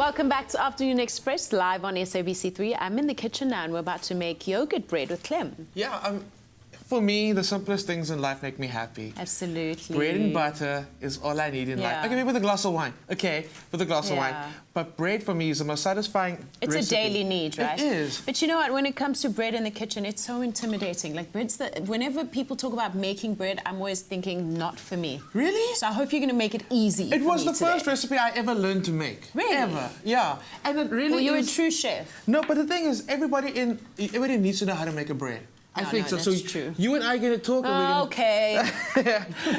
Welcome back to Afternoon Express, live on SABC3. I'm in the kitchen now, and we're about to make yogurt bread with Clem. Yeah, for me, the simplest things in life make me happy. Absolutely. Bread and butter is all I need in life. Okay, maybe with a glass of wine. Okay, with a glass of wine. But bread for me is the most satisfying It's recipe. a daily need, right? It is. But you know what? When it comes to bread in the kitchen, it's so intimidating. Like whenever people talk about making bread, I'm always thinking, not for me. Really? So I hope you're going to make it easy. It was the today. first recipe I ever learned to make. Really? Ever. Yeah. And it really Well, you're is... a true chef. No, but the thing is, everybody needs to know how to make a bread. I think so. That's So true. you and I get to talk. And we're gonna... Okay.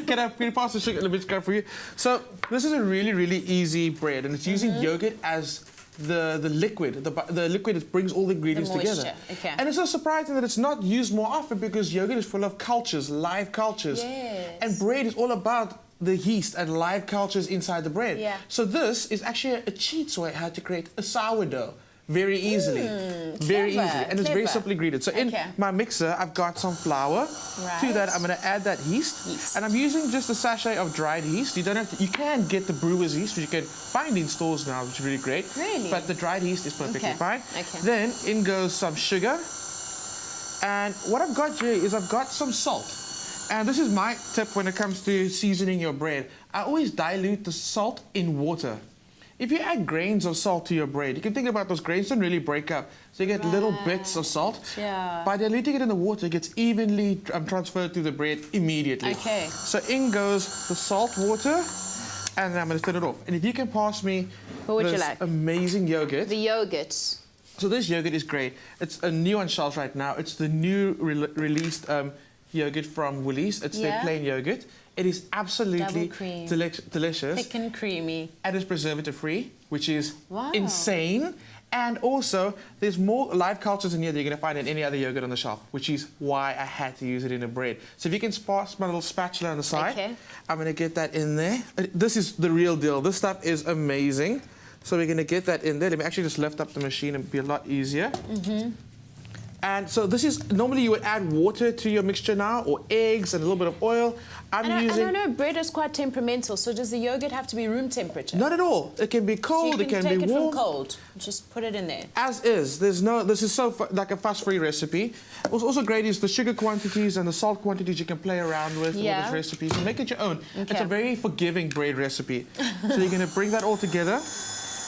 Can I pass the sugar a little bit for you? So this is a really, really easy bread, and it's using yogurt as the liquid. The liquid that brings all the ingredients together. Okay. And it's so surprising that it's not used more often because yogurt is full of cultures, live cultures. Yes. And bread is all about the yeast and live cultures inside the bread. Yeah. So this is actually a cheat way how to create a sourdough. Very easily. Very easily. And it's very simply ingredients. So in my mixer, I've got some flour. Right. To that, I'm going to add that yeast. And I'm using just a sachet of dried yeast. You don't have to, you can get the brewer's yeast, which you can find in stores now, which is really great. Really? But the dried yeast is perfectly fine. Okay. Then in goes some sugar. And what I've got here is I've got some salt. And this is my tip when it comes to seasoning your bread. I always dilute the salt in water. If you add grains of salt to your bread, you can think about those grains don't really break up. So you get little bits of salt. Yeah. By diluting it in the water, it gets evenly transferred to the bread immediately. Okay. So in goes the salt water, and then I'm going to turn it off. And if you can pass me this amazing yogurt. The yogurt. So this yogurt is great. It's a new on shelves right now. It's the new released yogurt from Woolies. It's their plain yogurt. It is absolutely delicious. Thick and creamy. And it's preservative-free, which is insane. And also, there's more live cultures in here than you're going to find in any other yogurt on the shelf, which is why I had to use it in a bread. So if you can pass my little spatula on the side, I'm going to get that in there. This is the real deal. This stuff is amazing. So we're going to get that in there. Let me actually just lift up the machine and be a lot easier. And so this is, normally you would add water to your mixture now, or eggs and a little bit of oil. I don't know, bread is quite temperamental, so does the yogurt have to be room temperature? Not at all. It can be cold, it can be warm. take it from cold, just put it in there. As is. There's no, this is so like a fuss-free recipe. What's also great is the sugar quantities and the salt quantities you can play around with this recipe. So make it your own. It's a very forgiving bread recipe. So you're going to bring that all together.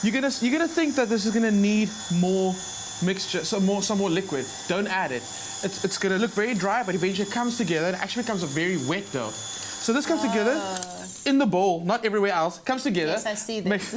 You're gonna think that this is going to need more mixture, some more liquid. Don't add it. It's going to look very dry, but eventually it comes together and it actually becomes a very wet dough. So this comes together in the bowl, not everywhere else. Comes together. Yes, I see this.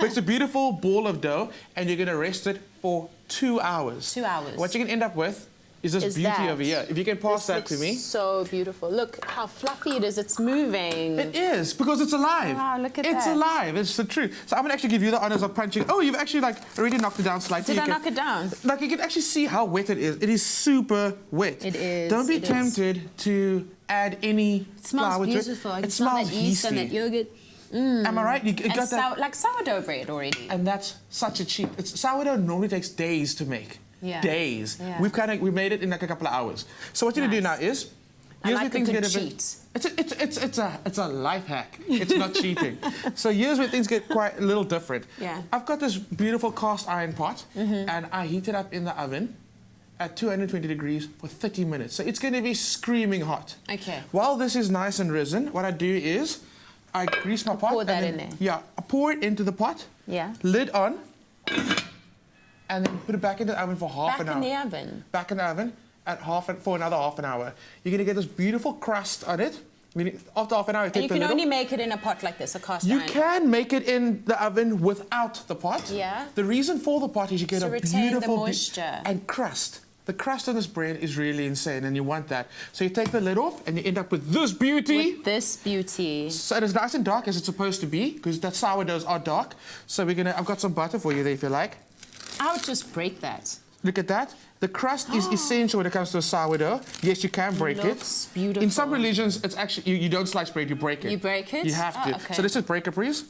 Makes a beautiful ball of dough, and you're going to rest it for 2 hours. 2 hours. What you can end up with is this beauty over here. If you can pass that to me. So beautiful. Look how fluffy it is. It's moving. It is, because it's alive. Wow, look at that. It's alive. It's the truth. So I'm going to actually give you the honors of punching. Oh, you've actually already knocked it down slightly. Did I knock it down? Like, you can actually see how wet it is. It is super wet. It is. Don't be tempted to add any flour to it. It smells beautiful. It smells that yeast and that yogurt. Am I right? You got that? Like sourdough bread already. And that's such a cheap. Sourdough normally takes days to make. Days. Yeah. We made it in like a couple of hours. So what you're gonna do now is, here's where things get a bit. It's a life hack. It's not cheating. So here's where things get quite a little different. I've got this beautiful cast iron pot, and I heat it up in the oven at 220 degrees for 30 minutes. So it's gonna be screaming hot. Okay. While this is nice and risen, what I do is I grease my pot. Pour that in there. Yeah, I pour it into the pot. Yeah. Lid on. And then put it back in the oven for half an hour. Back in the oven? Back in the oven for another half an hour. You're going to get this beautiful crust on it. After half an hour, you take the lid off. You can only make it in a pot like this, a cast iron. You can make it in the oven without the pot. Yeah. The reason for the pot is you get a beautiful moisture and crust. The crust on this bread is really insane, and you want that. So you take the lid off, and you end up with this beauty. With this beauty. So it's nice and dark as it's supposed to be, because that sourdoughs are dark. So I've got some butter for you there if you like. I would just break that. Look at that. The crust is essential when it comes to a sourdough. Yes, you can break it. Looks beautiful. In some religions, it's actually, you don't slice bread, you break it. You break it? You have to. Okay. So let's just break it, please.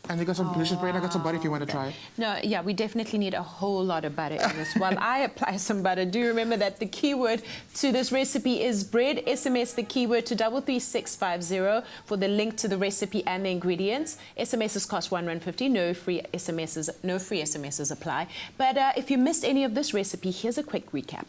And they got some delicious bread. I got some butter if you want to try it. No, yeah, we definitely need a whole lot of butter in this. While I apply some butter, do remember that the keyword to this recipe is bread. SMS the keyword to 33650 for the link to the recipe and the ingredients. SMSs cost R1.50. No free SMSs apply. But if you missed any of this recipe, here's a quick recap.